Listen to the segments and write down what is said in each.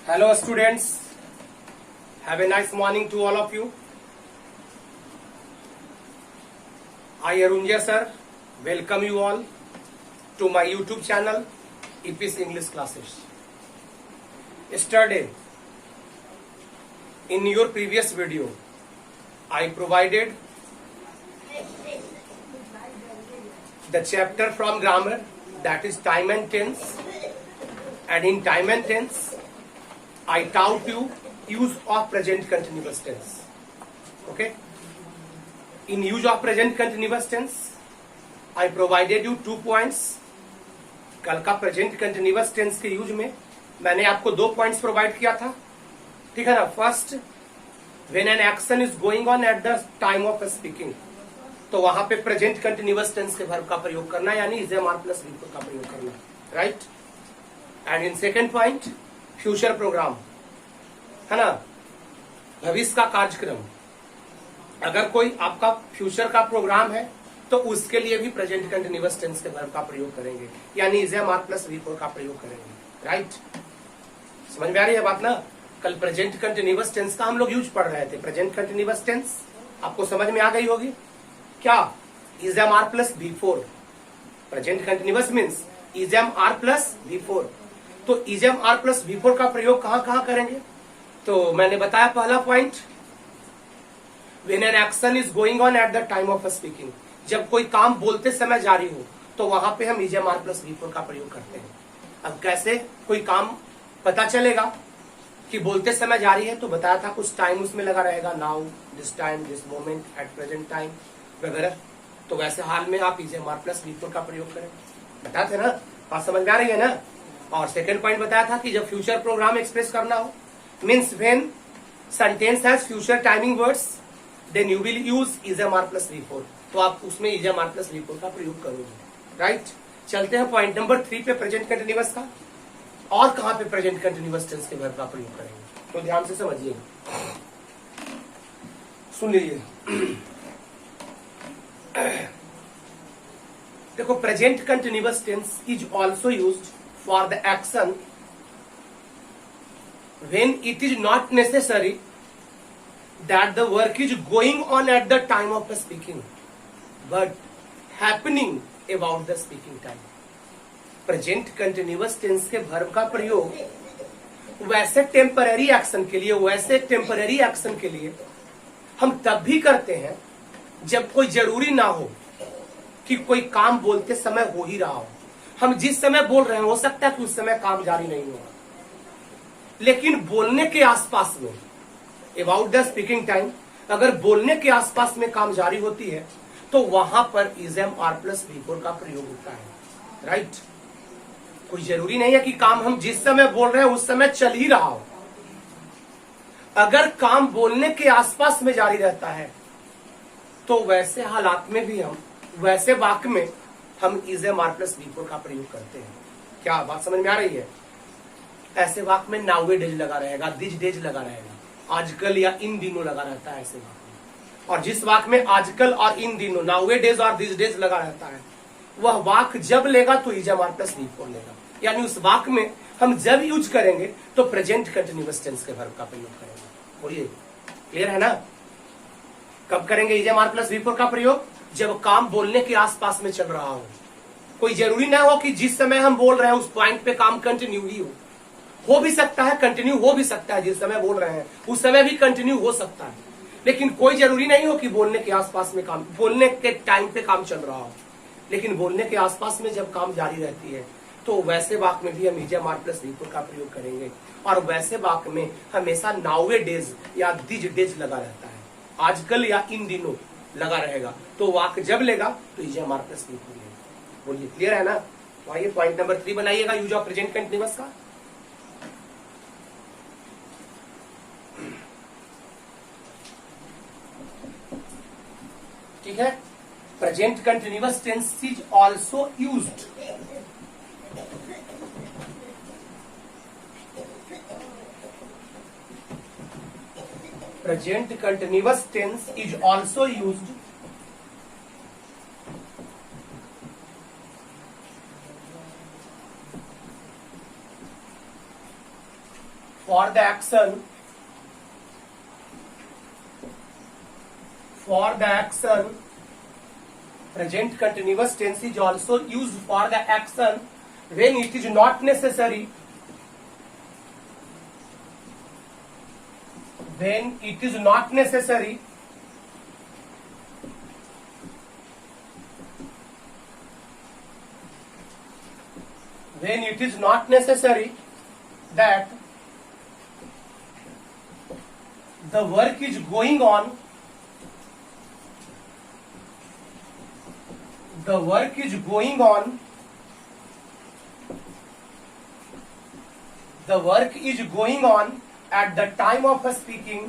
Hello students, have a nice morning to all of you. I Arunjay sir, welcome you all to my YouTube channel EPIS English Classes. Yesterday, in your previous video, I provided the chapter from grammar, that is time and tense, and in time and tense I taught you use of present continuous tense. Okay, in use of present continuous tense I provided you 2 points. कल का present continuous tense के use में मैंने आपको 2 points provide किया था, ठीक है ना. First, when an action is going on at the time of speaking, तो वहां पे प्रेजेंट कंटिन्यूअस टेंस के वर्ब का प्रयोग करना, यानी is am are plus be का प्रयोग करना, right. And in second point, future program, है ना, भविष्य का कार्यक्रम. अगर कोई आपका फ्यूचर का प्रोग्राम है तो उसके लिए भी प्रेजेंट कंटिन्यूअस टेंस के वर्ब का प्रयोग करेंगे, यानी is am are plus V का प्रयोग करेंगे, राइट. समझ में आ रही है बात ना. कल प्रेजेंट कंटिन्यूअस टेंस का हम लोग यूज पढ़ रहे थे. प्रेजेंट कंटिन्यूअस टेंस आपको समझ में आ गई होगी. क्या? Is am are plus before. Present continuous means is am are plus before. तो is am are plus before का प्रयोग कहां कहां करेंगे? तो मैंने बताया पहला point, when an action is going on at the time of speaking, जब कोई काम बोलते समय जारी हो तो वहां पे हम is am are plus before का प्रयोग करते हैं. अब कैसे कोई काम पता चलेगा कि बोलते समय जारी है? तो बताया था कुछ टाइम उसमें लगा रहेगा, now, this time, this moment, at present time वगैरह. तो वैसे हाल में आप is am are plus before का प्रयोग करें, बताया थे ना. बात समझ में आ रही है ना. और सेकेंड पॉइंट बताया था कि जब फ्यूचर प्रोग्राम एक्सप्रेस करना हो, means when sentence has future timing words, then you will use is am are plus before. तो आप उसमें is am are plus before का प्रयोग करोगे, राइट. चलते हैं पॉइंट नंबर 3 पे, प्रेजेंट कंटिन्यूअस का. और कहां पे प्रेजेंट कंटिन्यूअस टेंस के वर्ब का प्रयोग करेंगे, तो ध्यान से समझिए, सुन लीजिए. देखो, present continuous tense is also used for the action when it is not necessary that the work is going on at the time of the speaking but happening about the speaking time. Present continuous tense के verb का प्रयोग वैसे temporary action के लिए हम तब भी करते हैं जब कोई जरूरी ना हो कि कोई काम बोलते समय हो ही रहा हो. हम जिस समय बोल रहे हैं हो सकता है कि उस समय काम जारी नहीं होगा, लेकिन बोलने के आसपास में, अबाउट द स्पीकिंग टाइम, अगर बोलने के आसपास में काम जारी होती है तो वहां पर is am are plus before का प्रयोग होता है, राइट. कोई जरूरी नहीं है कि काम हम जिस समय बोल रहे हैं उस समय चल ही रहा हो. अगर काम बोलने के आसपास में जारी रहता है तो वैसे हालात में भी हम, वैसे वाक्य में हम is am are plus before का प्रयोग करते हैं. क्या बात समझ में आ रही है? ऐसे वाक्य में नाउ डेज लगा रहेगा, दिस डेज लगा रहेगा, आजकल या इन दिनों लगा रहता है ऐसे वाक्य में. और जिस वाक्य में आजकल और इन दिनों, नाउ डेज और दिस डेज लगा रहता है, वह वाक्य जब लेगा तो is am are plus V four लेगा. यानी उस वाक्य में हम जब यूज करेंगे तो प्रेजेंट कंटिन्यूअस टेंस के वर्ब का प्रयोग करेंगे. बोलिए, क्लियर है ना. कब करेंगे is am are plus before का प्रयोग? जब काम बोलने के आसपास में चल रहा हो. कोई जरूरी ना हो कि जिस समय हम बोल रहे हैं उस पॉइंट पे काम कंटिन्यू ही हो भी सकता है, कंटिन्यू हो भी सकता है. जिस समय बोल रहे हैं उस समय भी कंटिन्यू हो सकता है, लेकिन कोई जरूरी नहीं हो कि बोलने के आसपास में काम, बोलने के टाइम पे काम चल रहा हो. लेकिन बोलने के आसपास में जब काम जारी रहती है तो वैसे वाक्य में भी हम is am are plus before का प्रयोग करेंगे. और वैसे वाक्य में हमेशा नाउ डेज या दिस डेज लगा रहता है, आजकल या इन दिनों लगा रहेगा. तो वाक्य जब लेगा तो is am are plus V four लेगा. बोलिए, क्लियर है ना. तो आइए पॉइंट नंबर 3 बनाइएगा, यूज ऑफ प्रेजेंट कंटिन्यूअस का. ठीक है. Present continuous tense is also used present continuous tense is also used for the action present continuous tense is also used for the action when it is not necessary, when it is not necessary that the work is going on, at the time of speaking,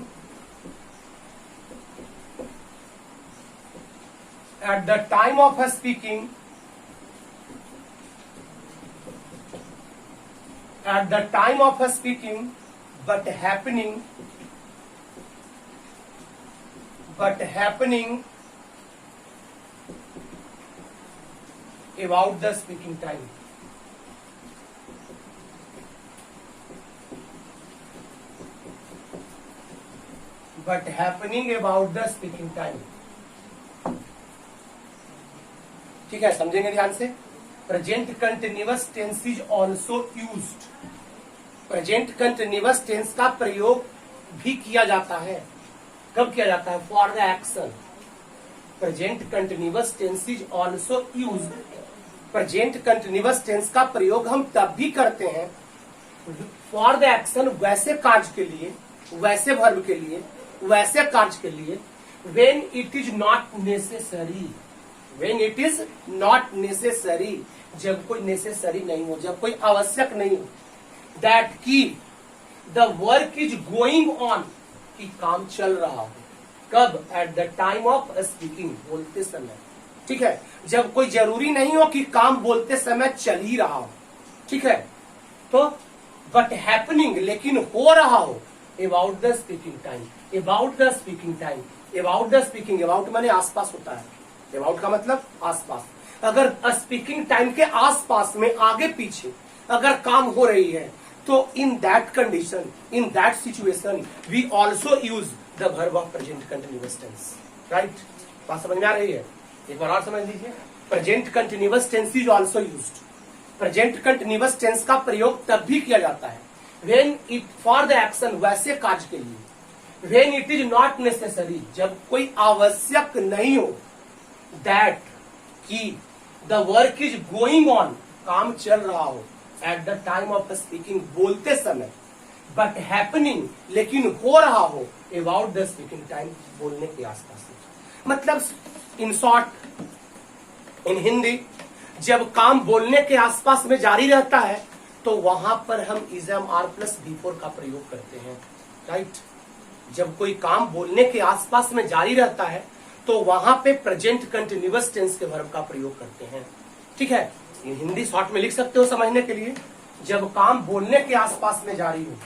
but happening about the speaking time. ठीक है, समझेंगे ध्यान से। Present continuous tense is also used, present continuous tense का प्रयोग भी किया जाता है। कब किया जाता है? For the action. Present continuous tense is also used, present continuous tense का प्रयोग हम तब भी करते हैं फॉर द एक्शन, वैसे कार्य के लिए, वैसे वर्ब के लिए, वैसे कार्य के लिए, when it is not necessary, when it is not necessary, जब कोई नेसेसरी नहीं हो, जब कोई आवश्यक नहीं हो, that की the work is going on, कि काम चल रहा हो। कब? at the time of speaking, बोलते समय। ठीक है, जब कोई जरूरी नहीं हो कि काम बोलते समय चल ही रहा हो। ठीक है, तो but happening, लेकिन हो रहा हो about the speaking time, about the speaking time, about the speaking, about माने आसपास होता है, about का मतलब आसपास। अगर स्पीकिंग टाइम के आसपास में आगे पीछे अगर काम हो रही है तो in that condition, in that situation we also use the verb of present continuous tense. Right, बात समझ में आ रही है? एक बार और समझ लीजिए। Present continuous tense is also used, present continuous tense का प्रयोग तब भी किया जाता है when it for the action, वैसे कार्य के लिए, when it is not necessary, जब कोई आवश्यक नहीं हो, that कि the work is going on, काम चल रहा हो, at the time of speaking, बोलते समय, but happening, लेकिन हो रहा हो about the speaking time, बोलने के आसपास। मतलब in short, in हिंदी, जब काम बोलने के आसपास में जारी रहता है तो वहां पर हम इजम आर प्लस बिफोर का प्रयोग करते हैं। राइट, जब कोई काम बोलने के आसपास में जारी रहता है तो वहां पे प्रेजेंट कंटिन्यूअस टेंस के वर्ब का प्रयोग करते हैं। ठीक है, ये हिंदी शॉर्ट में लिख सकते हो समझने के लिए। जब काम बोलने के आसपास में जारी हो,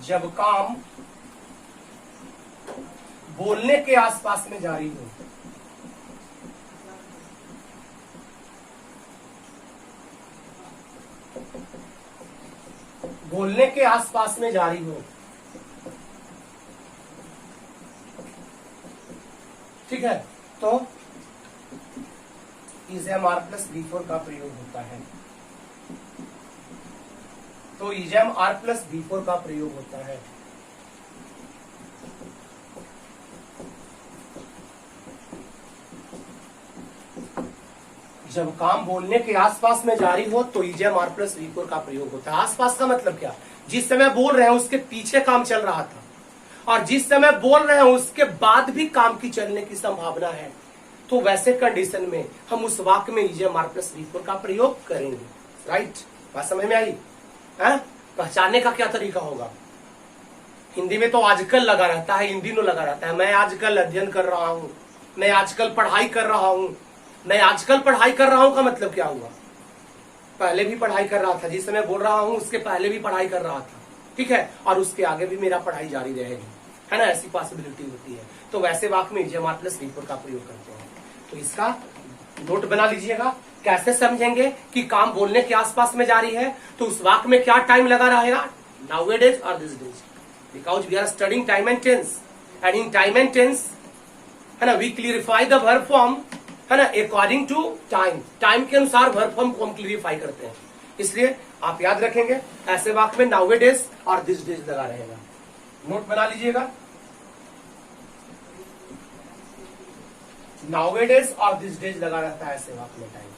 जब काम बोलने के आसपास में जारी हो, बोलने के आसपास में जारी हो, ठीक है, तो इजम आर प्लस बिफोर का प्रयोग होता है। तो इजम आर प्लस बिफोर का प्रयोग होता है। जब काम बोलने के आसपास में जारी हो तो इजम आर प्लस बिफोर का प्रयोग होता है। आसपास का मतलब क्या? जिस समय बोल रहे हैं उसके पीछे काम चल रहा था और जिस समय बोल रहे हैं उसके बाद भी काम की चलने की संभावना है, तो वैसे कंडीशन में हम उस वाक्य में इजम आर प्लस बिफोर का प्रयोग करेंगे। राइट, बात समझ में आई? पहचानने का क्या तरीका होगा? हिंदी में तो आजकल लगा रहता है, इन दिनों लगा रहता है। मैं आजकल अध्ययन कर रहा हूं, मैं आजकल पढ़ाई कर रहा हूं। मैं आजकल पढ़ाई कर रहा हूं का मतलब क्या हुआ? पहले भी पढ़ाई कर रहा था, जिस समय बोल रहा हूं उसके पहले भी पढ़ाई कर रहा था। ठीक है, और उसके आगे भी मेरा पढ़ाई जारी रहेगी, है ना? ऐसी पॉसिबिलिटी होती है। तो वैसे वाक्य में इजम आर प्लस बिफोर का प्रयोग करते हैं। तो इसका नोट बना लीजिएगा। कैसे समझेंगे कि काम बोलने के आसपास में जारी है? तो उस वाक्य में क्या टाइम लगा रहेगा? nowadays or these days, because we are studying time and tense, and in time and tense है ना, we clarify the verb form है ना अकॉर्डिंग टू टाइम, टाइम के अनुसार वर्ब फॉर्म को हम क्लियरिफाई करते हैं। इसलिए आप याद रखेंगे ऐसे वाक्य में नाउअडेज और दिस डेज लगा रहेगा, नोट बना लीजिएगा, नाउअडेज और दिस डेज लगा रहता है ऐसे वाक्य में टाइम।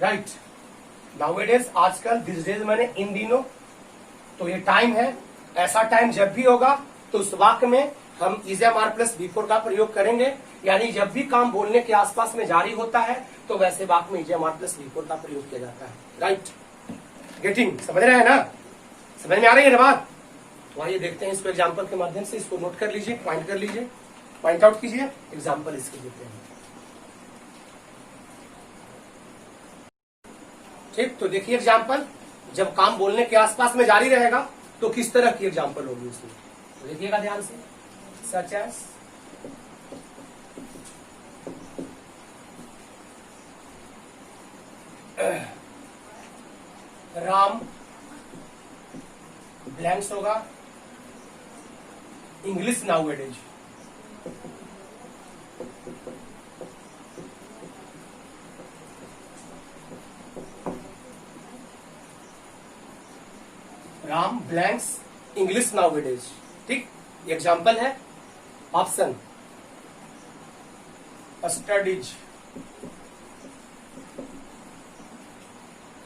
राइट, नाउअडेज आजकल, दिस डेज मैंने इन दिनों, तो ये टाइम है। ऐसा टाइम जब भी होगा तो उस वाक्य में हम is am are plus before का प्रयोग करेंगे, यानी जब भी काम बोलने के आसपास में जारी होता है तो वैसे वाक्य में is am are plus before का प्रयोग किया जाता है। राइट, गेटिंग, समझ रहे हैं ना, समझ में आ रही है ना बात? तो आइए देखते हैं इसको एग्जाम्पल के माध्यम से, इसको नोट कर लीजिए, पॉइंट कर लीजिए, पॉइंट आउट कीजिए, एग्जाम्पल इसके देते हैं। ठीक, तो देखिए एग्जाम्पल, जब काम बोलने के आसपास में जारी रहेगा तो किस तरह की एग्जाम्पल होगी उसमें, तो देखिएगा ध्यान से। सच एज राम ब्लैंक्स होगा English nowadays, Ram blanks English nowadays. ठीक, एग्जाम्पल है option studies,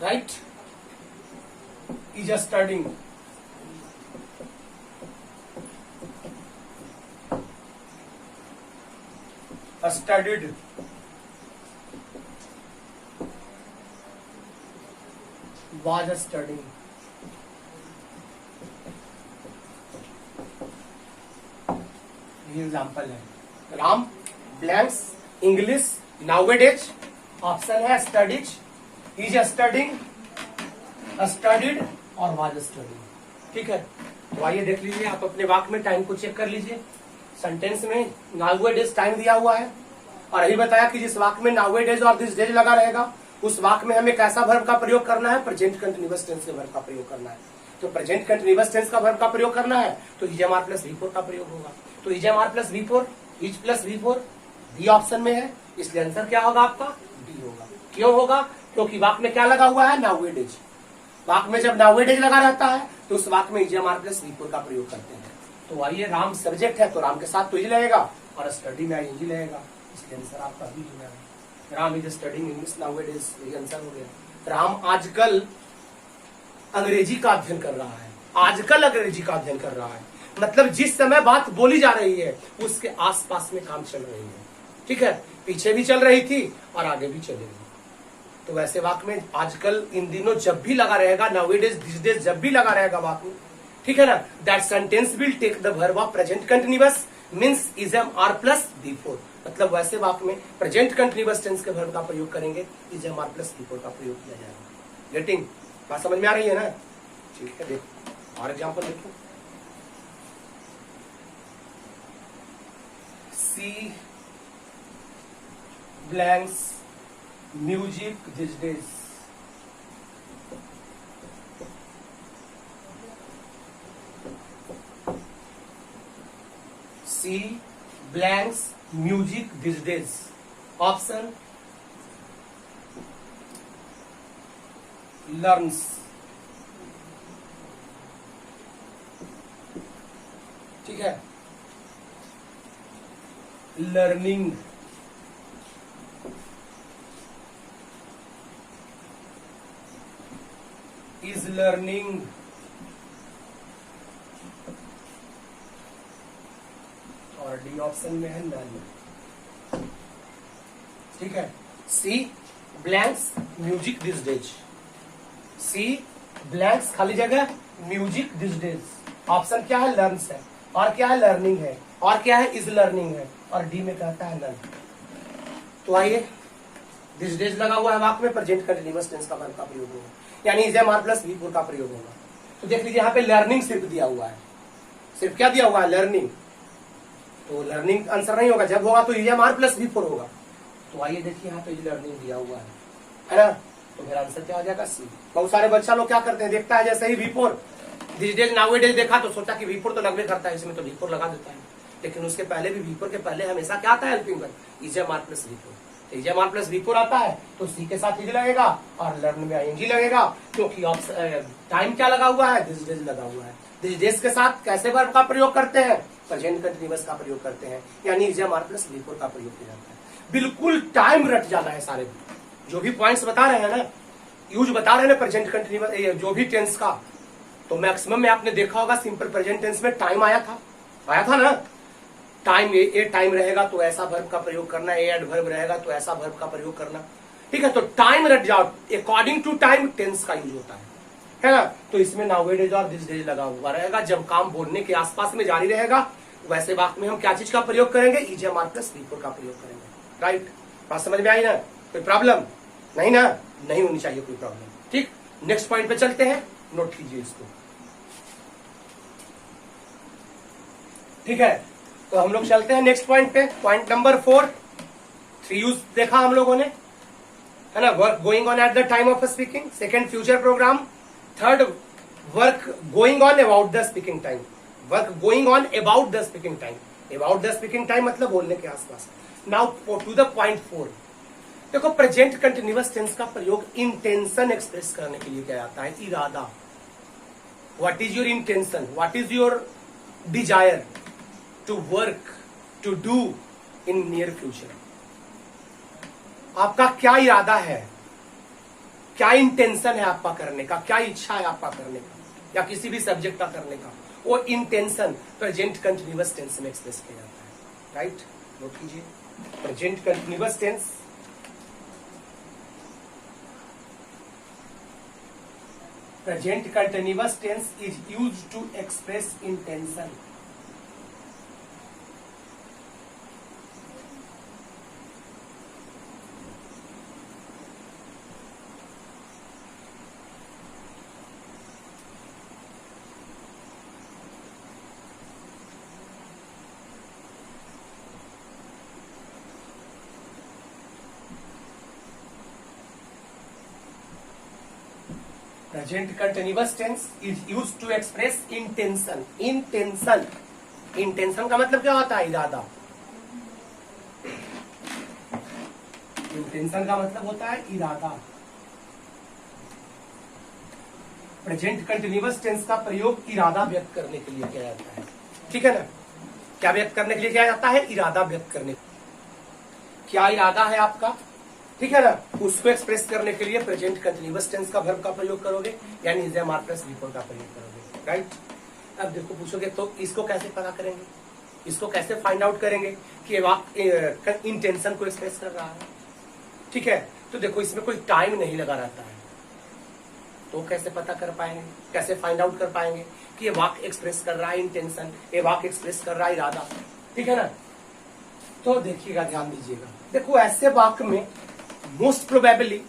right, is studying, studied, was studying. ये एग्जाम्पल है। Ram blanks English nowadays, option है स्टडीज, इज स्टडिंग, स्टडीड और वाज स्टडिंग। ठीक है, तो आइए देख लीजिए, आप अपने वाक्य में टाइम को चेक कर लीजिए। सेंटेंस में नाउअडेज टाइम दिया हुआ है और अभी बताया कि जिस वाक्य में नाउअडेज और दिस डेज लगा रहेगा उस वाक्य में हमें कैसा वर्ब का प्रयोग करना है, प्रेजेंट कंटीन्यूअस टेंस के वर्ब का प्रयोग करना है। तो प्रेजेंट कंटीन्यूअस टेंस का वर्ब का प्रयोग करना है तो is am are plus V four का प्रयोग होगा। तो is am are plus V four, is plus V four B option में है, इसलिए आंसर क्या होगा आपका, डी होगा। क्यों होगा, क्योंकि वाक्य में क्या लगा हुआ है, नाउअडेज। वाक्य में जब नाउअडेज लगा रहता है तो उस वाक्य में is am are plus V four का प्रयोग करते हैं। तो आइए, राम सब्जेक्ट है तो राम के साथ तो इज लगेगा और स्टडी में इंजी लगेगा, इसलिए आंसर आपका बी हो गया। Ram is studying English nowadays, ये आंसर हो गया। राम आजकल अंग्रेजी का अध्ययन कर रहा है, आजकल अंग्रेजी का अध्ययन कर रहा है, मतलब जिस समय बात बोली जा रही है उसके आसपास में काम चल रही है। ठीक है, पीछे भी चल रही थी और आगे भी चलेगी। तो वैसे वाक्य में आजकल, इन दिनों जब भी लगा रहेगा, नाउअडेज दिस डेज जब भी लगा रहेगा वाक्य में, ठीक है ना, that sentence will take the verb of present continuous means is am are plus V four. मतलब वैसे वाक्य में प्रेजेंट कंटीन्यूअस टेंस के वर्ब का प्रयोग करेंगे, is am are plus before का प्रयोग किया जाएगा। गेटिंग, बात समझ में आ रही है ना? ठीक है, देखो और एग्जाम्पल देखो। She blanks music this days, she blanks music this days, option learns. ठीक है, लर्निंग, इज लर्निंग, और डी ऑप्शन में है लर्निंग। ठीक है, she blanks music this days, she blanks खाली जगह म्यूजिक दिस डेज, ऑप्शन क्या है, लर्न्स है, और क्या है, लर्निंग है, और क्या है, इज लर्निंग है, और डी में कहता है लर्न। तो आइए, दिस डेज लगा हुआ है वाक्य में, प्रेजेंट कंटीन्यूअस टेंस का वर्ब का प्रयोग होगा, यानी is am are plus V four का प्रयोग होगा। तो देख लीजिए यहाँ पे लर्निंग सिर्फ दिया हुआ है, सिर्फ क्या दिया हुआ है, लर्निंग। तो लर्निंग आंसर नहीं होगा, जब होगा तो is am are plus V four होगा। तो आइए देखिए यहाँ पे लर्निंग दिया हुआ है ना, तो मेरा आंसर क्या हो जाएगा सी। बहुत सारे बच्चा लोग क्या करते हैं, देखता है जैसे ही V4 दिस डेज नाउअडेज देखा तो सोचा कि V4 तो लगभग करता है, इसमें तो V4 लगा देता है, लेकिन उसके पहले भी V4 के पहले हमेशा क्या आता है helping verb EJMR plus V4। EJMR plus V4 आता है तो सी के साथ इज लगेगा और लर्न में ING लगेगा, क्योंकि टाइम क्या लगा हुआ है, दिस डेज लगा हुआ है। दिस डेज के साथ कैसे वर्ब का प्रयोग करते हैं, प्रेजेंट कंटिन्यूअस का प्रयोग करते हैं, यानी EJMR प्लस V4 का प्रयोग किया जाता है। बिल्कुल टाइम रट जाना है, सारे जो भी पॉइंट्स बता रहे हैं ना, यूज बता रहे हैं ना प्रेजेंट कंटिन्यूअस जो भी टेंस का, तो मैक्सिमम में आपने देखा होगा सिंपल प्रेजेंट टेंस में टाइम आया था ना, टाइम ए टाइम रहेगा तो ऐसा वर्ब का प्रयोग करना, ए एडवर्ब रहेगा तो ऐसा वर्ब का प्रयोग करना, ठीक है। तो टाइम रट जाओ, अकॉर्डिंग टू टाइम टेंस का यूज होता है ना। तो इसमें नाउअडेज और दिस डेज लगा हुआ रहेगा, जब काम बोलने के आसपास में जारी रहेगा वैसे वाक्य में हम क्या चीज का प्रयोग करेंगे, EJMR प्लस V4 का प्रयोग करेंगे। राइट, बात समझ में आई ना, कोई प्रॉब्लम नहीं ना, नहीं होनी चाहिए कोई प्रॉब्लम, ठीक। नेक्स्ट पॉइंट पे चलते हैं, नोट कीजिए इसको, ठीक है। तो हम लोग चलते हैं नेक्स्ट पॉइंट पे, पॉइंट नंबर 4। 3 यूज देखा हम लोगों ने, है ना, work going on at the time of speaking, second future programme, third work going on about the speaking time, work going on about the speaking time, about the speaking time मतलब बोलने के आसपास। नाउ टू द पॉइंट 4, देखो present continuous tense का प्रयोग intention express करने के लिए किया जाता है, इरादा। What is your intention, what is your desire to work to do in near future, आपका क्या इरादा है, क्या इंटेंशन है आपका करने का, क्या इच्छा है आपका करने का या किसी भी सब्जेक्ट का करने का, वो इंटेंशन प्रेजेंट कंटिन्यूअस टेंस में एक्सप्रेस किया जाता है। राइट, नोट कीजिए, present continuous tense is used to express intention। Present continuous tense is used to express intention। intention, intention का मतलब क्या होता है, इरादा। intention का मतलब होता है इरादा। प्रेजेंट कंटिन्यूअस टेंस का प्रयोग इरादा व्यक्त करने के लिए किया जाता है, ठीक है ना। क्या व्यक्त करने के लिए किया जाता है, इरादा व्यक्त करने, क्या इरादा है आपका, ठीक है ना, उसको एक्सप्रेस करने के लिए प्रेजेंट कंटिन्यूअस टेंस का वर्ब का प्रयोग करोगे, यानी EJMR प्लस V4 का प्रयोग करोगे। राइट, अब देखो पूछोगे तो इसको कैसे पता करेंगे, इसको कैसे फाइंड आउट करेंगे कि वाक्य इंटेंशन को एक्सप्रेस कर रहा है, ठीक है। तो देखो इसमें कोई टाइम नहीं लगा रहता है, तो कैसे पता कर पाएंगे, कैसे फाइंड आउट कर पाएंगे कि ये वाक्य एक्सप्रेस कर रहा है इंटेंशन, ये वाक्य एक्सप्रेस कर रहा है इरादा, ठीक है ना। तो देखिएगा, ध्यान दीजिएगा, देखो ऐसे वाक्य में मोस्ट प्रोबेबली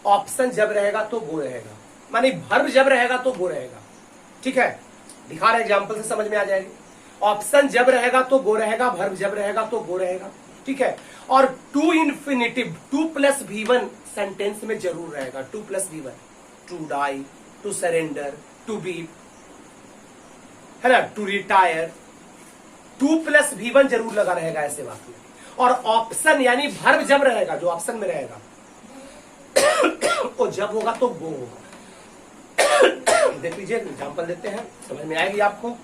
ऑप्शन जब रहेगा तो वो रहेगा, माने वर्ब जब रहेगा तो वो रहेगा, ठीक है। दिखा रहे एग्जांपल से समझ में आ जाएगी। ऑप्शन जब रहेगा तो वो रहेगा, वर्ब जब रहेगा तो वो रहेगा, ठीक है। और टू इन्फिनिटिव 2 + V1 सेंटेंस में जरूर रहेगा, 2 + V1, to die, to surrender, to be, है ना, टू रिटायर, 2 + V1 जरूर लगा रहेगा ऐसे वाक्य में। और ऑप्शन यानी वर्ब जब रहेगा, जो ऑप्शन में रहेगा वो जब होगा तो वो होगा। देख लीजिए, एग्जांपल देते हैं, समझ में आएगी आपको।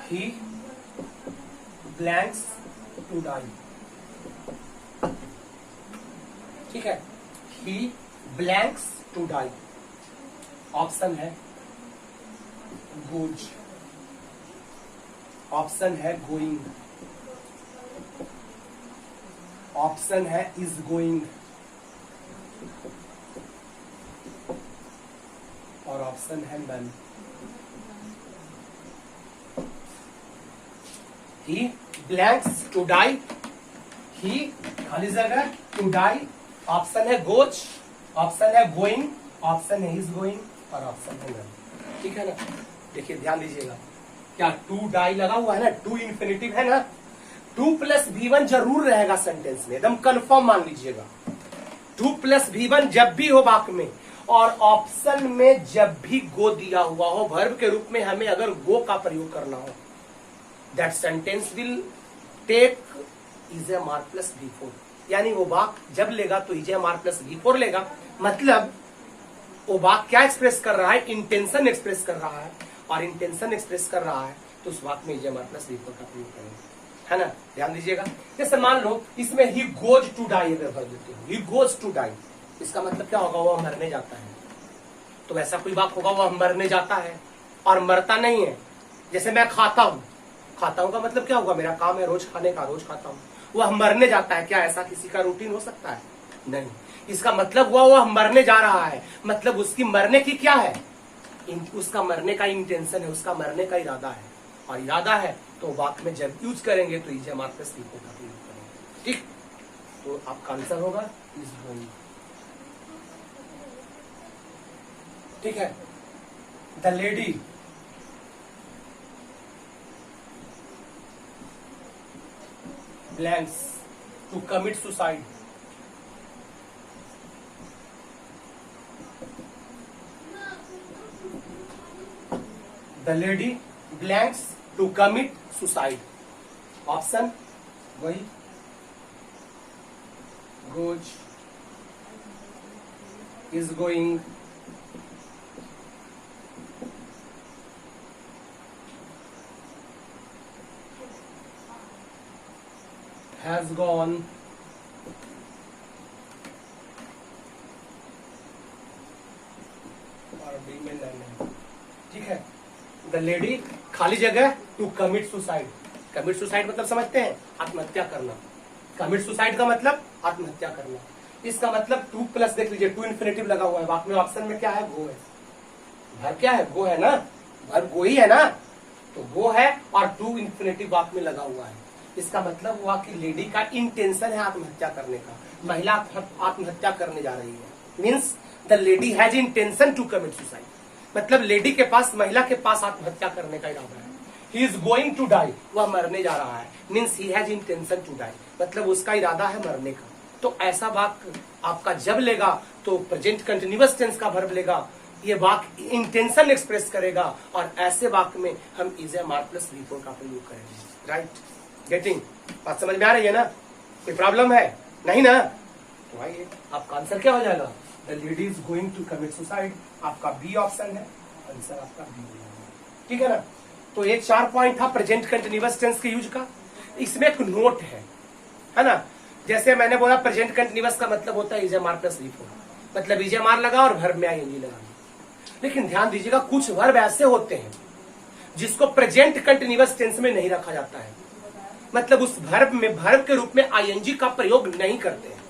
He blanks to die, ठीक है। He blanks to die, option है गोज, ऑप्शन है गोइंग, ऑप्शन है इज गोइंग, और ऑप्शन है none. He blanks to die, he खाली जगह, टू डाई, ऑप्शन है गोज, ऑप्शन है गोइंग, ऑप्शन है इज गोइंग, और ऑप्शन है नन। ठीक है ना। देखिए ध्यान दीजिएगा, क्या टू डाई लगा हुआ है ना, टू इन्फिनिटिव है ना, 2 + V1 जरूर रहेगा सेंटेंस में, एकदम कंफर्म मान लीजिएगा। 2 + V1 जब भी हो वाक्य में, और ऑप्शन में जब भी गो दिया हुआ हो वर्ब के रूप में, हमें अगर गो का प्रयोग करना हो, that sentence will take EZMR + V4। यानी वो वाक्य जब लेगा तो EZMR + V4 लेगा। मतलब वो वाक्य क्या एक्सप्रेस कर रहा है, इंटेंशन एक्सप्रेस कर रहा है, और इंटेंशन एक्सप्रेस कर रहा है तो उस वाक्य में EZMR + V4 का प्रयोग करेंगे, है ना। ध्यान दीजिएगा, जैसे मान लो इसमें ही गोज टू डाई अगर भर देते हो, ही गोज टू डाई, इसका मतलब क्या होगा, वो मरने जाता है। तो ऐसा कोई वाक्य होगा, वो मरने जाता है और मरता नहीं है। जैसे मैं खाता हूं, खाता हूं का मतलब क्या होगा, मेरा काम है रोज खाने का, रोज खाता हूं। वह मरने जाता है, क्या ऐसा किसी का रूटीन हो सकता है? नहीं। इसका मतलब हुआ वह मरने जा रहा है, मतलब उसकी मरने की क्या है, उसका मरने का इंटेंशन है, उसका मरने का इरादा है, और इरादा है तो वाक्य में जब यूज करेंगे तो EZMR + V4 का प्रयोग करेंगे। ठीक, तो आपका आंसर होगा इज गोइंग। ठीक है, the lady blanks to commit suicide. The lady blanks to commit suicide. Option वही, goes, is going, has gone, और बी में नहीं। ठीक है, द लेडी खाली जगह to commit suicide. Commit suicide मतलब समझते हैं, आत्महत्या करना। कमिट सुसाइड का मतलब आत्महत्या करना। इसका मतलब 2+ देख लीजिए, 2 इन्फिनिटिव लगा हुआ है वाक्य में, ऑप्शन में क्या है, गो है। भर क्या है, गो है ना, भर गो ही है ना, तो गो है और 2 इन्फिनिटिव वाक्य में लगा हुआ है। इसका मतलब हुआ कि लेडी का इंटेंशन है आत्महत्या करने का, महिला आत्महत्या करने जा रही है। Means the lady has intention to commit suicide, मतलब लेडी के पास, महिला के पास आत्महत्या करने का इरादा है। He is going to die, वह मरने जा रहा है। Means he has intention to die, मतलब उसका इरादा है मरने का। तो ऐसा वाक्य आपका जब लेगा तो प्रेजेंट कंटिन्यूअस टेंस का वर्ब लेगा, ये वाक्य इंटेंशन एक्सप्रेस करेगा, और ऐसे वाक्य में हम EZMR + V4 का प्रयोग करेंगे। राइट, गेटिंग, बात समझ में आ रही है ना? कोई प्रॉब्लम है नहीं ना? तो आइए, आपका आंसर क्या हो जाएगा, the lady is going to commit suicide. आपका बी ऑप्शन है, आंसर आपका बी हो जाएगा। ठीक है ना। तो ये 4 पॉइंट था प्रेजेंट कंटिन्यूअस टेंस के यूज का। इसमें एक नोट है ना। जैसे मैंने बोला प्रेजेंट कंटिन्यूअस का मतलब होता है EZMR + V4, मतलब EZMR लगा और वर्ब में ING लगा। लेकिन ध्यान दीजिएगा, कुछ वर्ब ऐसे होते हैं जिसको प्रेजेंट कंटिन्यूअस टेंस में नहीं रखा जाता है, मतलब उस वर्ब में वर्ब के रूप में ING का प्रयोग नहीं करते हैं।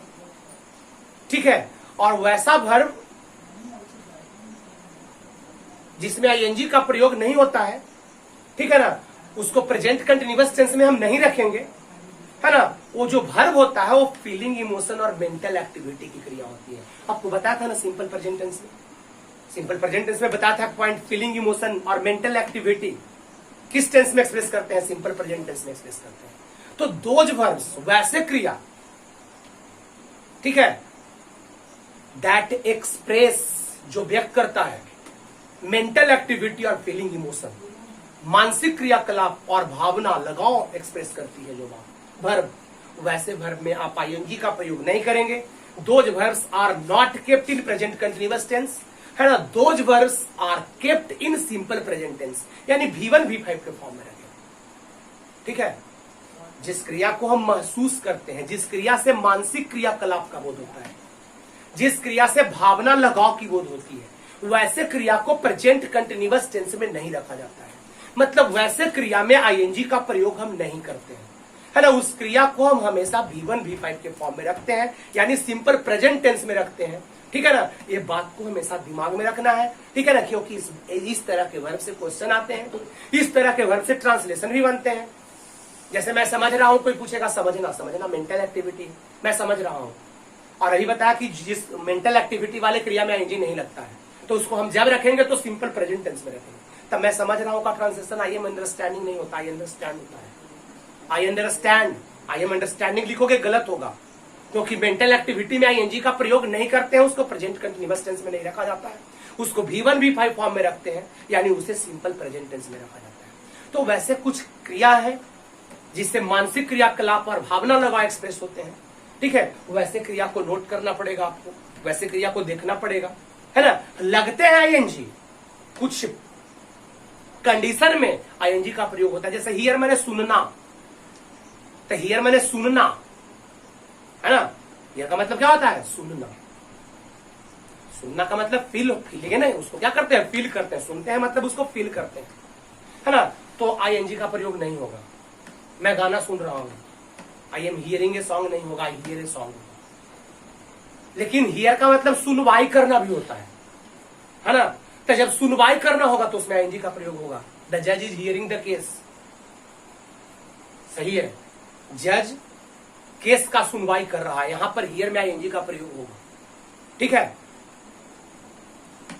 ठीक है, और वैसा वर्ब जिसमें ING का प्रयोग नहीं होता है, ठीक है ना, उसको प्रेजेंट कंटिन्यूअस टेंस में हम नहीं रखेंगे, है ना। वो जो वर्ब होता है वो फीलिंग, इमोशन और मेंटल एक्टिविटी की क्रिया होती है। आपको बताया था ना सिंपल प्रेजेंट टेंस में, सिंपल प्रेजेंट टेंस में बताया था पॉइंट, फीलिंग, इमोशन और मेंटल एक्टिविटी किस टेंस में एक्सप्रेस करते हैं, सिंपल प्रेजेंट टेंस में एक्सप्रेस करते हैं। तो दोज वर्ब्स, वैसे क्रिया, ठीक है, दैट एक्सप्रेस, जो व्यक्त करता है मेंटल एक्टिविटी और फीलिंग, इमोशन, मानसिक क्रियाकलाप और भावना, लगाव एक्सप्रेस करती है जो वर्ब, वैसे वर्ब में आप ING का प्रयोग नहीं करेंगे। Those verbs are not kept in present continuous tense, है ना। Those verbs are kept in simple present tense, यानी V1 V5 के फॉर्म में रखें। ठीक है, जिस क्रिया को हम महसूस करते हैं, जिस क्रिया से मानसिक क्रियाकलाप का बोध होता है, जिस क्रिया से भावना, लगाव की बोध होती है, वैसे क्रिया को प्रेजेंट कंटिन्यूअस टेंस में नहीं रखा जाता है। मतलब वैसे क्रिया में ING का प्रयोग हम नहीं करते हैं, है ना। उस क्रिया को हम हमेशा V1 V5 के फॉर्म में रखते हैं, यानी सिंपल प्रेजेंट टेंस में रखते हैं। ठीक है ना, ये बात को हमेशा दिमाग में रखना है। ठीक है ना, क्योंकि इस तरह के वर्ब से क्वेश्चन आते हैं, इस तरह के वर्ब से ट्रांसलेशन भी बनते हैं। जैसे मैं समझ रहा हूं, कोई पूछेगा समझना मेंटल एक्टिविटी, मैं समझ रहा हूं, और अभी बताया कि जिस मेंटल एक्टिविटी वाले क्रिया में ING नहीं लगता है, तो उसको हम जब रखेंगे तो सिंपल प्रेजेंट टेंस में रखेंगे। तब मैं समझ रहा हूं का ट्रांसलेशन आई एम अंडरस्टैंडिंग नहीं होता, आई अंडरस्टैंड होता है। I understand, I am understanding लिखोगे गलत होगा, क्योंकि मेंटल एक्टिविटी में आईएनजी का प्रयोग नहीं करते हैं, उसको प्रेजेंट कंटीन्यूअस टेंस में नहीं रखा जाता है, उसको V1 V5 फॉर्म में रखते हैं, यानी उसे सिंपल प्रेजेंट टेंस में रखा जाता है। तो वैसे कुछ क्रिया है जिससे मानसिक क्रियाकलाप और भावना लगा एक्सप्रेस होते हैं, ठीक है। वैसे क्रिया को नोट करना पड़ेगा आपको, वैसे क्रिया को देखना पड़ेगा, है ना। लगते हैं आईएनजी, कुछ कंडीशन में आईएनजी का प्रयोग होता है। जैसे हियर मैंने सुनना, तो हियर मैंने सुनना, है ना। हियर का मतलब क्या होता है? सुनना। सुनना का मतलब फील, फीलिंग है ना, उसको क्या करते हैं? फील करते हैं। सुनते हैं मतलब उसको फील करते हैं, है ना। तो आईएनजी का प्रयोग नहीं होगा। मैं गाना सुन रहा हूं, I am hearing a song नहीं होगा, आई हियर ए सॉन्ग होगा। लेकिन हियर का मतलब सुनवाई करना भी होता है ना। तो जब सुनवाई करना होगा तो उसमें आईएनजी का प्रयोग होगा। द जज इज हियरिंग द केस, सही है। जज केस का सुनवाई कर रहा है, यहां पर हियर में आईएनजी का प्रयोग होगा, ठीक है।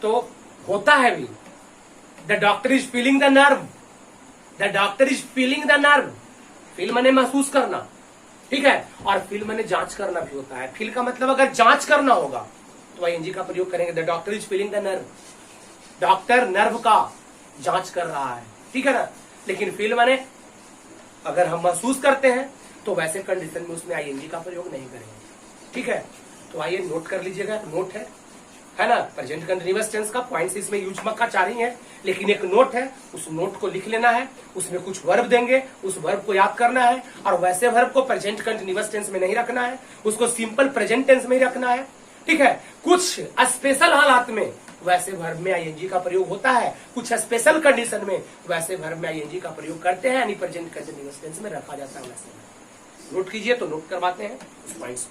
तो होता है भी, the doctor is feeling the nerve, the doctor is feeling the nerve. Feel मैंने महसूस करना, ठीक है, और फील मैंने जांच करना भी होता है। फील का मतलब अगर जांच करना होगा तो आईएनजी का प्रयोग करेंगे। The doctor is feeling the nerve, doctor nerve का जांच कर रहा है, ठीक है ना। लेकिन फील मैंने अगर हम महसूस करते हैं तो वैसे कंडीशन में उसमें आईएनजी का प्रयोग नहीं करेंगे, ठीक है। तो आइए नोट कर लीजिएगा, नोट है ना। प्रेजेंट कंटीन्यूअस टेंस का पॉइंट्स इसमें यूज मत का 4 ही है, लेकिन एक नोट है, उस नोट को लिख लेना है। उसमें कुछ वर्ब देंगे, उस वर्ब को याद करना है, और वैसे वर्ब को प्रेजेंट कंटीन्यूअस टेंस में नहीं रखना है, उसको सिंपल प्रेजेंट टेंस में ही रखना है, ठीक है। कुछ स्पेशल हालात में वैसे वर्ब में आईएनजी का प्रयोग होता है, कुछ स्पेशल कंडीशन में वैसे वर्ब में आईएनजी का प्रयोग करते हैं, यानी प्रेजेंट कंटीन्यूअस टेंस में रखा जाता है। वैसे नोट कीजिए, तो नोट करवाते हैं उस पॉइंट्स,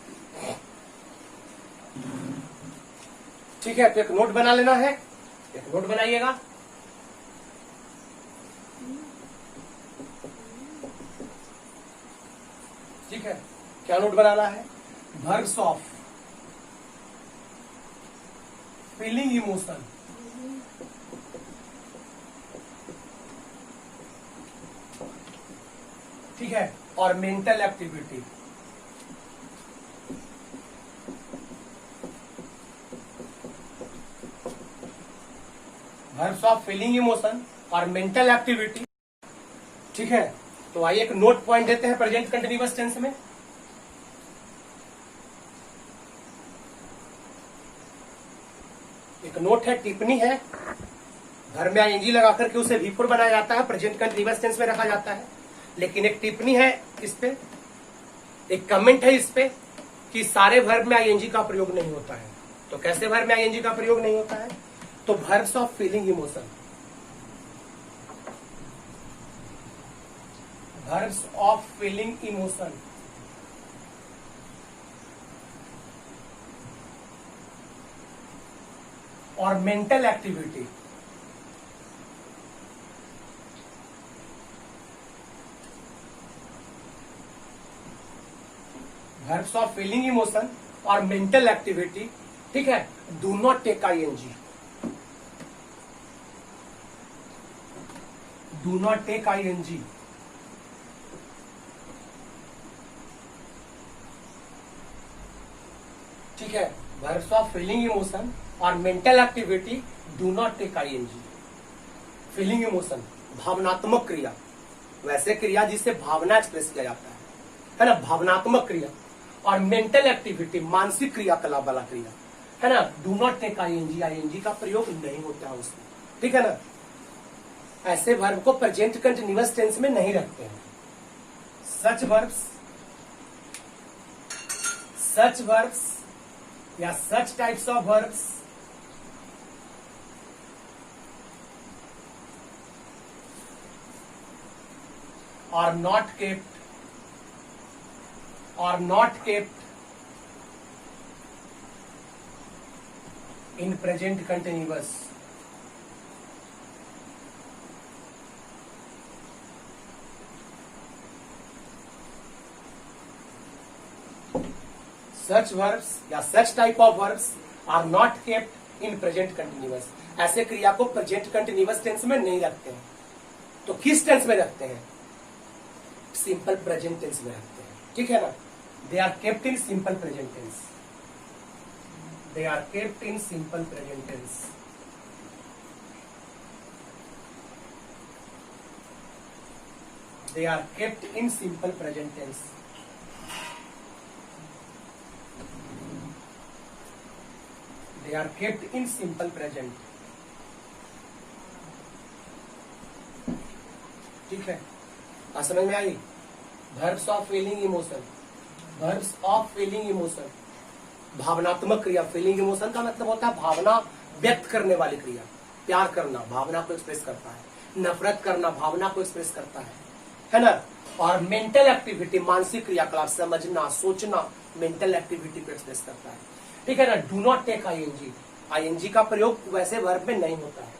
ठीक है। तो एक नोट बना लेना है, एक नोट बनाइएगा। ठीक है, क्या नोट बनाना है? वर्ब्स ऑफ फीलिंग इमोशन, ठीक है, और mental activity. Verbs of feeling emotion और मेंटल एक्टिविटी, ठीक है। तो आइए एक नोट पॉइंट देते हैं प्रेजेंट कंटीन्यूअस टेंस में। एक नोट है, टिप्पणी है, घर में आईएनजी लगा करके उसे V4 बनाया जाता है, प्रेजेंट कंटीन्यूअस टेंस में रखा जाता है। लेकिन एक टिप्पणी है इस पे, एक कमेंट है इस पे कि सारे वर्ब में आईएनजी का प्रयोग नहीं होता है। तो कैसे वर्ब में आईएनजी का प्रयोग नहीं होता है? तो verbs of feeling emotion, verbs of feeling emotion, और mental activity, verbs of feeling emotion और मेंटल एक्टिविटी, ठीक है, do not take ING, do not take ING, ठीक है। वर्ब्स ऑफ फीलिंग इमोशन और mental activity do not take ING. Feeling emotion भावनात्मक क्रिया, वैसे क्रिया जिससे भावना एक्सप्रेस किया जाता है ना, भावनात्मक क्रिया। और मेंटल एक्टिविटी मानसिक क्रियाकलाप वाला क्रिया, है ना। Do not take ING, ING का प्रयोग नहीं होता है उसमें, ठीक है ना। ऐसे वर्ब को प्रेजेंट कंटीन्यूअस टेंस में नहीं रखते हैं। सच वर्ब्स या such types of verbs are not kept in present continuous. Such verbs या such type of verbs are not kept in present continuous. ऐसे क्रिया को प्रेजेंट कंटिन्यूअस टेंस में नहीं रखते हैं। तो किस टेंस में रखते हैं? सिंपल प्रेजेंट टेंस में रखते हैं, ठीक है ना। They are kept in simple present tense, they are kept in simple present tense. They are kept in simple present tense. They are kept in simple present. ठीक है, बात समझ में आई? Verbs of feeling emotion, verbs of feeling emotion, भावनात्मक क्रिया। Feeling emotion का मतलब होता है भावना व्यक्त करने वाली क्रिया। प्यार करना भावना को एक्सप्रेस करता है, नफरत करना भावना को एक्सप्रेस करता है ना। और मेंटल एक्टिविटी मानसिक क्रियाकलाप, समझना सोचना मेंटल एक्टिविटी को एक्सप्रेस करता है, ठीक है ना। Do not take ING, ING का प्रयोग वैसे वर्ब में नहीं होता है।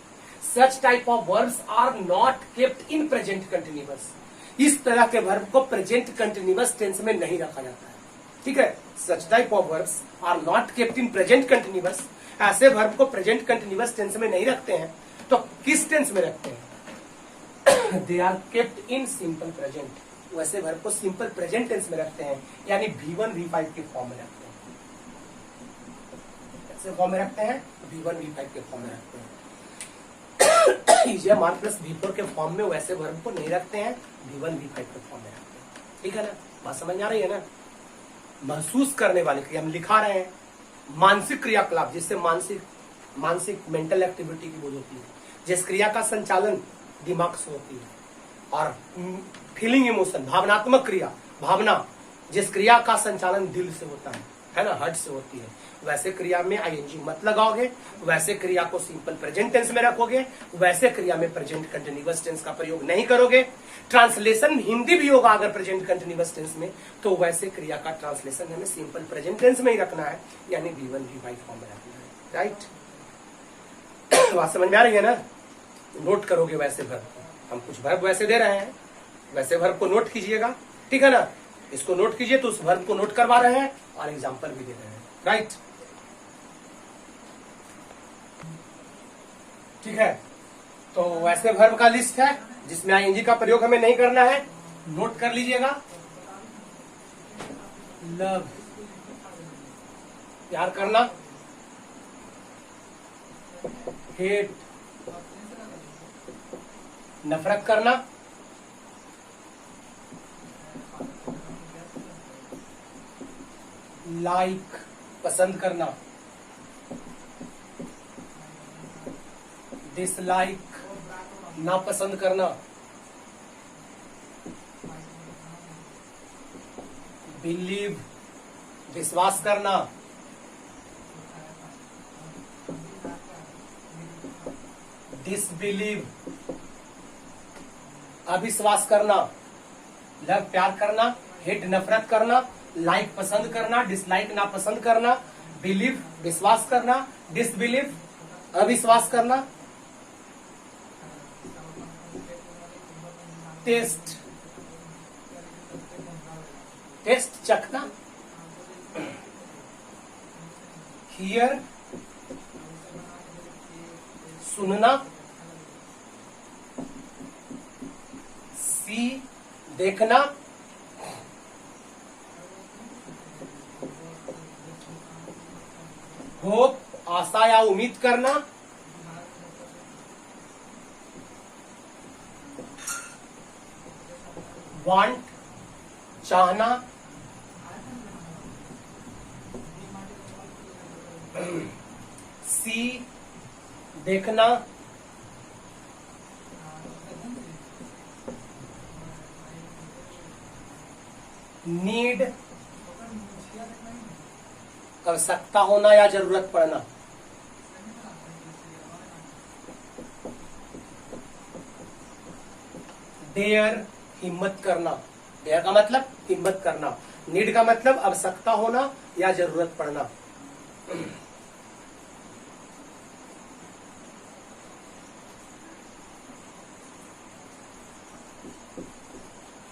Such type of verbs are not kept in present continuous, इस तरह के वर्ब को प्रेजेंट कंटिन्यूअस टेंस में नहीं रखा जाता है, ठीक है। Such type of verbs are not kept in present continuous, ऐसे वर्ब को प्रेजेंट कंटिन्यूअस टेंस में नहीं रखते हैं। तो किस टेंस में रखते हैं? They are kept in simple present, वैसे वर्ब को सिंपल प्रेजेंट टेंस में रखते हैं, यानी V1 V5 के फॉर्म में रखते हैं। कैसे फॉर्म में रखते हैं? V1 V5 के फॉर्म में रखते हैं। ER प्लस V4 के फॉर्म में वैसे वर्ब को नहीं रखते हैं, V1 V5 के फॉर्म में रखते हैं, ठीक है ना। बात समझ में आ रही है ना। महसूस करने वाली क्रिया हम लिखा रहे हैं, मानसिक क्रियाकलाप जिससे मानसिक मेंटल एक्टिविटी की बोध होती है, जिस क्रिया का संचालन दिमाग से होती है। और फीलिंग इमोशन भावनात्मक क्रिया, भावना जिस क्रिया का संचालन दिल से होता है ना, हार्ट से होती है, वैसे क्रिया में आईएनजी मत लगाओगे, वैसे क्रिया को सिंपल प्रेजेंट टेंस में रखोगे, वैसे क्रिया में प्रेजेंट कंटिन्यूअस टेंस का प्रयोग नहीं करोगे। ट्रांसलेशन हिंदी भी होगा अगर प्रेजेंट कंटिन्यूअस टेंस में, तो वैसे क्रिया का ट्रांसलेशन हमें सिंपल प्रेजेंट टेंस में ही रखना है, यानी V1 V5 फॉर्म में रखना है, राइट। बात समझ में आ रही है ना। नोट करोगे वैसे वर्ब, हम कुछ वर्ब वैसे दे रहे हैं, वैसे वर्ब को नोट कीजिएगा, ठीक है ना। इसको नोट कीजिए तो उस वर्ब को नोट करवा रहे हैं और एग्जांपल भी दे रहे हैं, राइट, ठीक है। तो वैसे वर्ब का लिस्ट है जिसमें आईएनजी का प्रयोग हमें नहीं करना है, नोट कर लीजिएगा। लव प्यार करना, हेट नफरत करना, लाइक पसंद करना, डिसलाइक नापसंद करना, बिलीव विश्वास करना, डिसबिलीव अविश्वास करना, लव प्यार करना, हेट नफरत करना, लाइक पसंद करना, डिसलाइक नापसंद करना, बिलीव विश्वास करना, डिसबिलीव अविश्वास करना, टेस्ट टेस्ट चखना, हियर सुनना, सी देखना, होप आशा या उम्मीद करना, वांट चाहना, सी देखना, नीड आवश्यकता होना या जरूरत पड़ना, डेयर हिम्मत करना, डेयर का मतलब हिम्मत करना, नीड का मतलब आवश्यकता होना या जरूरत पड़ना,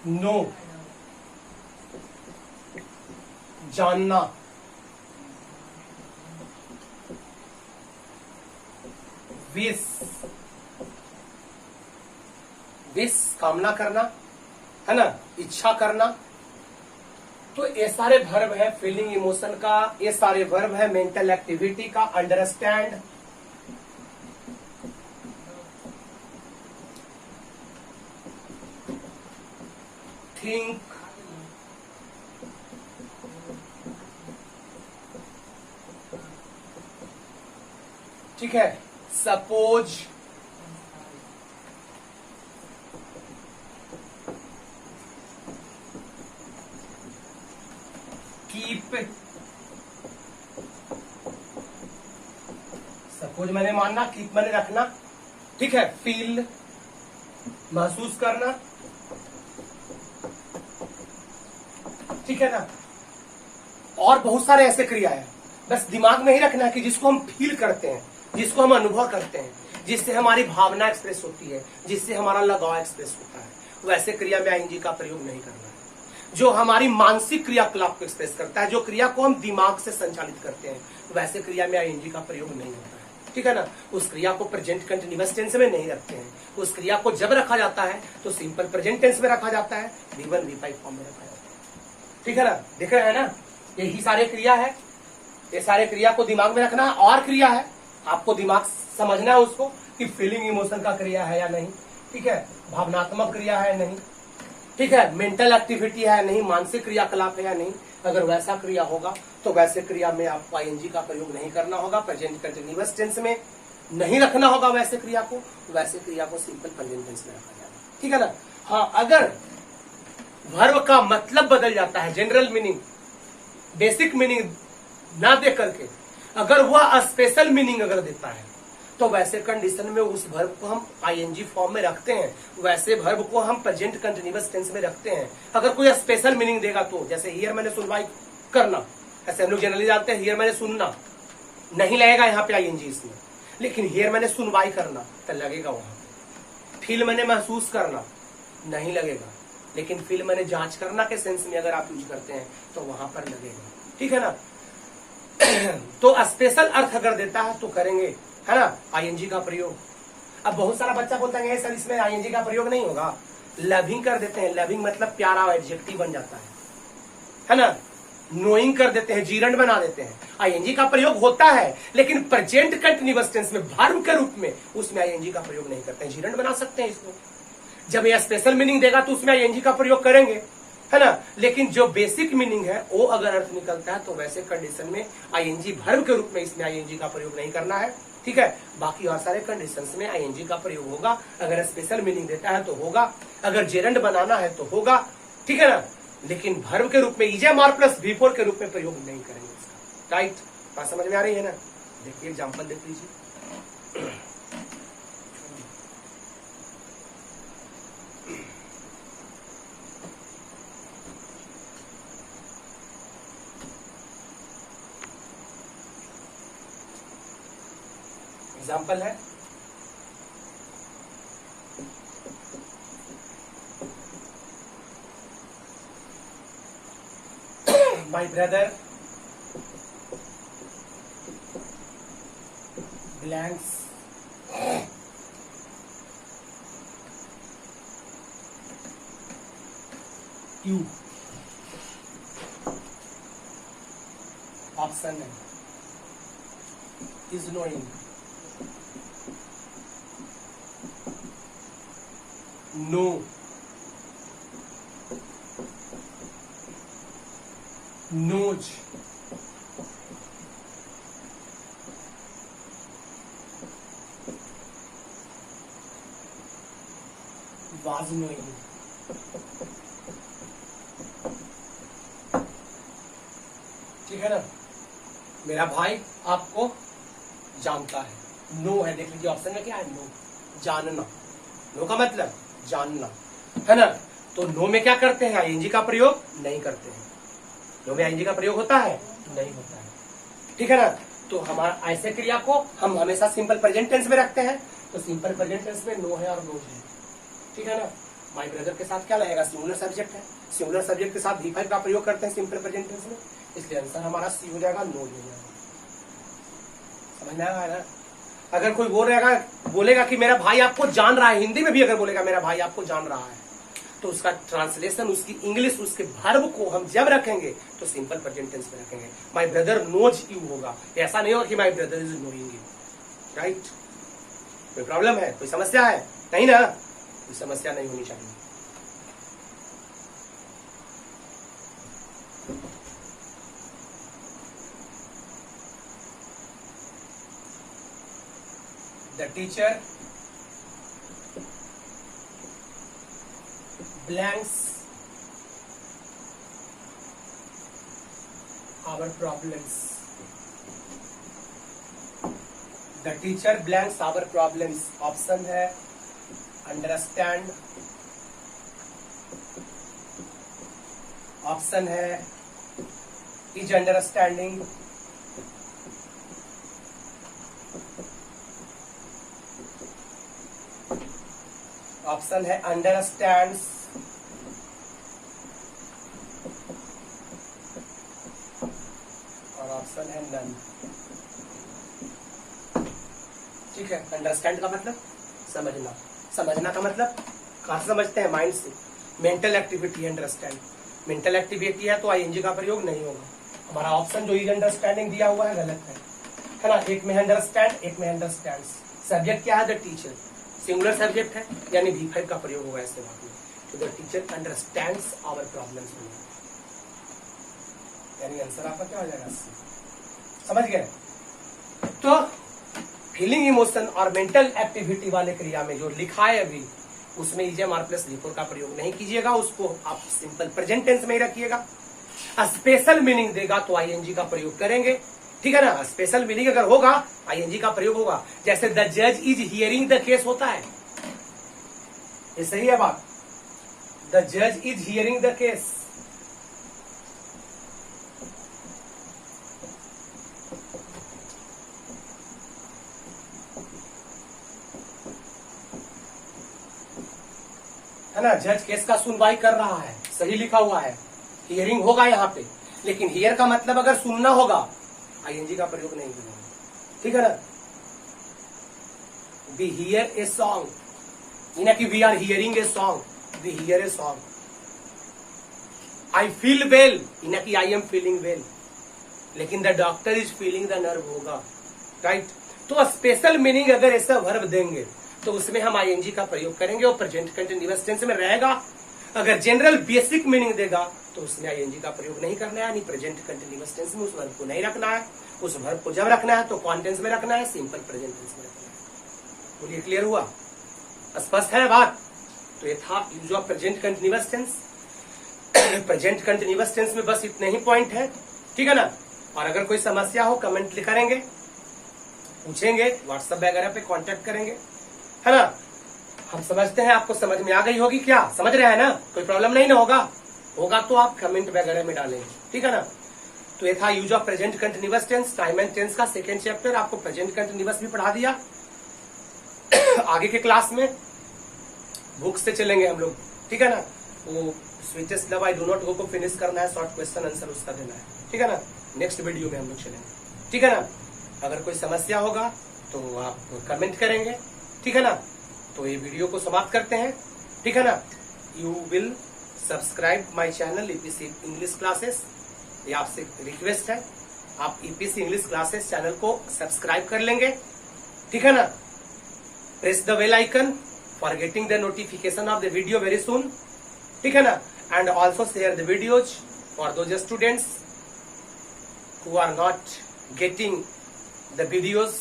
नो जानना, विश, विश कामना करना है ना, इच्छा करना। तो ये सारे वर्ब है फीलिंग इमोशन का, ये सारे वर्ब है मेंटल एक्टिविटी का। अंडरस्टैंड, थिंक, ठीक है, सपोज, कीप, सपोज मैंने मानना, कीप मैंने रखना, ठीक है, फील महसूस करना, ठीक है ना। और बहुत सारे ऐसे क्रिया है, बस दिमाग में ही रखना है कि जिसको हम फील करते हैं, जिसको हम अनुभव करते हैं, जिससे हमारी भावना एक्सप्रेस होती है, जिससे हमारा लगाव एक्सप्रेस होता है, वैसे क्रिया में आईएनजी का प्रयोग नहीं करना है। जो हमारी मानसिक क्रियाकलाप को एक्सप्रेस करता है, जो क्रिया को हम दिमाग से संचालित करते हैं, वैसे क्रिया में आईएनजी का प्रयोग नहीं होता है, ठीक है ना। उस क्रिया को प्रेजेंट कंटिन्यूअस टेंस में नहीं रखते हैं। उस क्रिया को जब रखा जाता है तो सिंपल प्रेजेंट टेंस में रखा जाता है, V1 V5 फॉर्म में रखा जाता है, ठीक है ना। देख रहे हैं ना, यही सारे क्रिया है। ये सारे क्रिया को दिमाग में रखना। और क्रिया है, आपको दिमाग समझना है उसको कि फीलिंग इमोशन का क्रिया है या नहीं, ठीक है, भावनात्मक क्रिया है नहीं, ठीक है, मेंटल एक्टिविटी है नहीं, मानसिक क्रियाकलाप है या नहीं। अगर वैसा क्रिया होगा तो वैसे क्रिया में आपको आईएनजी का प्रयोग नहीं करना होगा, प्रेजेंट कंटिन्यूअस टेंस में नहीं रखना होगा वैसे क्रिया को, वैसे क्रिया को सिंपल प्रेजेंट टेंस में रखा जाएगा, ठीक है ना। हाँ, अगर वर्ब का मतलब बदल जाता है, जनरल मीनिंग, बेसिक मीनिंग ना दे करके अगर वह स्पेशल मीनिंग अगर देता है, तो वैसे कंडीशन में उस वर्ब को हम आईएनजी फॉर्म में रखते हैं, वैसे वर्ब को हम प्रेजेंट कंटिन्यूअस टेंस में रखते हैं। अगर कोई स्पेशल मीनिंग देगा तो, जैसे हियर मैंने सुनवाई करना, ऐसे हम लोग जनरली जानते हैं हियर मैंने सुनना, नहीं लगेगा यहाँ पे आईएनजी इसमें। लेकिन हियर मैंने सुनवाई करना तो लगेगा वहां पे। फील मैंने महसूस करना नहीं लगेगा, लेकिन फील मैंने जांच करना के सेंस में अगर आप यूज करते हैं तो वहां पर लगेगा, ठीक है ना। तो स्पेशल अर्थ अगर देता है तो करेंगे, है ना, आईएनजी का प्रयोग। अब बहुत सारा बच्चा बोलता है सर इसमें आईएनजी का प्रयोग नहीं होगा, लविंग कर देते हैं। लविंग मतलब प्यारा एडजेक्टिव बन जाता है ना। नोइंग कर देते हैं, जीरंड बना देते हैं। आईएनजी का प्रयोग होता है, लेकिन प्रेजेंट कंटिन्यूअस टेंस में वर्ब के रूप में उसमें आईएनजी का प्रयोग नहीं करते हैं। जीरंड बना सकते हैं इसको। जब यह स्पेशल मीनिंग देगा तो उसमें आईएनजी का प्रयोग करेंगे, है ना। लेकिन जो बेसिक मीनिंग है वो अगर अर्थ निकलता है तो वैसे कंडीशन में आईएनजी वर्ब के रूप में इसमें आईएनजी का प्रयोग नहीं करना है, ठीक है। बाकी और सारे कंडीशंस में आईएनजी का प्रयोग होगा। अगर स्पेशल मीनिंग देता है तो होगा, अगर जेरंड बनाना है तो होगा, ठीक है ना। लेकिन वर्ब के रूप में ईजेमार प्लस V4 के रूप में प्रयोग नहीं करेंगे इसका, राइट। बात समझ में आ रही है ना। देखिए एग्जाम्पल देख लीजिए। एग्जाम्पल है, my brother blanks you। Option है is knowing, no, knows, was knowing। ठीक है ना। मेरा भाई आपको जानता है, नो है, देख लीजिए ऑप्शन में क्या है, नो, जानना। नो का मतलब जानना, है ना। तो नो में क्या करते हैं, आईएनजी का प्रयोग नहीं करते हैं। नो में आईएनजी का प्रयोग होता है, नहीं होता है, ठीक है ना। तो हमारा ऐसे क्रिया को हम हमेशा सिंपल प्रेजेंट टेंस में रखते हैं, तो सिंपल प्रेजेंट टेंस में नो है और नोज है, ठीक है ना। माय ब्रदर के साथ क्या लगेगा, सिंगुलर सब्जेक्ट है, सिंगुलर सब्जेक्ट के साथ V5 का प्रयोग करते हैं सिंपल प्रेजेंट टेंस में, इसलिए आंसर हमारा सी हो जाएगा, नो हो जाएगा। समझ में आया ना। अगर कोई बोलेगा कि मेरा भाई आपको जान रहा है, हिंदी में भी अगर बोलेगा मेरा भाई आपको जान रहा है, तो उसका ट्रांसलेशन, उसकी इंग्लिश, उसके वर्ब को हम जब रखेंगे तो सिंपल प्रेजेंट टेंस में रखेंगे। माय ब्रदर नोज यू होगा, ऐसा नहीं होगा कि my brother is knowing you. Right? कोई प्रॉब्लम है, कोई समस्या है? नहीं ना, कोई समस्या नहीं होनी चाहिए। The teacher blanks our problems. The teacher blanks our problems. Option है अंडरस्टैंड, ऑप्शन है इज अंडरस्टैंडिंग, ऑप्शन है अंडरस्टैंड्स, और ऑप्शन है नन। ठीक है, अंडरस्टैंड का मतलब समझना, समझना का मतलब कहां से समझते हैं? माइंड से। मेंटल एक्टिविटी है अंडरस्टैंड, मेंटल एक्टिविटी है तो आईएनजी का प्रयोग नहीं होगा। हमारा ऑप्शन जो इज अंडरस्टैंडिंग दिया हुआ है गलत है ना? एक में अंडरस्टैंड, एक में अंडरस्टैंड्स। सब्जेक्ट क्या है? द टीचर, सिंगुलर सब्जेक्ट है, यानी V5 का प्रयोग होगा ऐसे बात में। तो the teacher understands our problems, यानी आंसर आपका क्या हो जाएगा? समझ गए? तो फीलिंग, इमोशन और मेंटल एक्टिविटी वाले क्रिया में जो लिखा है अभी, उसमें ER प्लस V4 का प्रयोग नहीं कीजिएगा, उसको आप सिंपल प्रेजेंट टेंस में ही रखिएगा। स्पेशल मीनिंग देगा तो ING का प्रयोग करेंगे। ठीक है ना? स्पेशल मीनिंग अगर होगा ING का प्रयोग होगा। जैसे द जज इज हियरिंग द केस होता है, ये सही है बात? द जज इज हियरिंग द केस। है ना? जज केस का सुनवाई कर रहा है, सही लिखा हुआ है, हियरिंग होगा यहाँ पे। लेकिन हियर का मतलब अगर सुनना होगा, ING का प्रयोग नहीं करेंगे। ठीक है ना? We hear a song, ना कि we are hearing a song, we hear a song. I feel well, ना कि I am feeling well, लेकिन the doctor is feeling the nerve होगा। राइट? तो स्पेशल मीनिंग अगर ऐसा वर्ब देंगे तो उसमें हम ING का प्रयोग करेंगे और प्रेजेंट कंटिन्यूअस टेंस में रहेगा। अगर जनरल बेसिक मीनिंग देगा तो उसमें ING का प्रयोग नहीं करना है, यानी प्रेजेंट कंटिन्यूअस टेंस में उस वर्ब को नहीं रखना है। उस वर्ब को जब रखना है तो कौन टेंस में रखना है? सिंपल प्रेजेंट टेंस में रखना है। बोलिए, क्लियर हुआ? स्पष्ट है बात? तो ये था use of present continuous tense. Present continuous tense में बस इतने ही पॉइंट है। ठीक है ना? और अगर कोई समस्या हो कमेंट करेंगे, पूछेंगे, व्हाट्सएप वगैरह पे कांटेक्ट करेंगे, है ना? हम समझते हैं आपको समझ में आ गई होगी। क्या समझ रहे हैं ना? कोई प्रॉब्लम नहीं ना होगा? होगा तो आप कमेंट वगैरह में डालेंगे। ठीक है ना? तो ये था use of present continuous tense, time and tense का सेकेंड चैप्टर। आपको प्रेजेंट कंटिन्यूअस भी पढ़ा दिया। आगे के क्लास में बुक से चलेंगे हम लोग। ठीक है ना? वो switches love I do not go को फिनिश करना है, शॉर्ट क्वेश्चन आंसर उसका देना है। ठीक है ना? नेक्स्ट वीडियो में हम लोग चलेंगे। ठीक है ना? अगर कोई समस्या होगा तो आप कमेंट करेंगे। ठीक है ना? तो ये वीडियो को समाप्त करते हैं। ठीक है ना? You will subscribe my channel EPC English classes. ये आपसे रिक्वेस्ट है, आप EPC इंग्लिश क्लासेस चैनल को सब्सक्राइब कर लेंगे। ठीक है ना? Press the bell icon for getting the notification of the video very soon. ठीक है ना? And also share the videos for those students who are not getting the videos.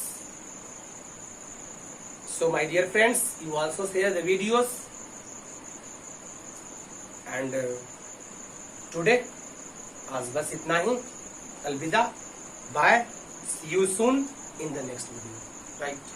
So my dear friends, you also share the videos, and today आज बस इतना ही। अलविदा, bye, see you soon in the next video. Right?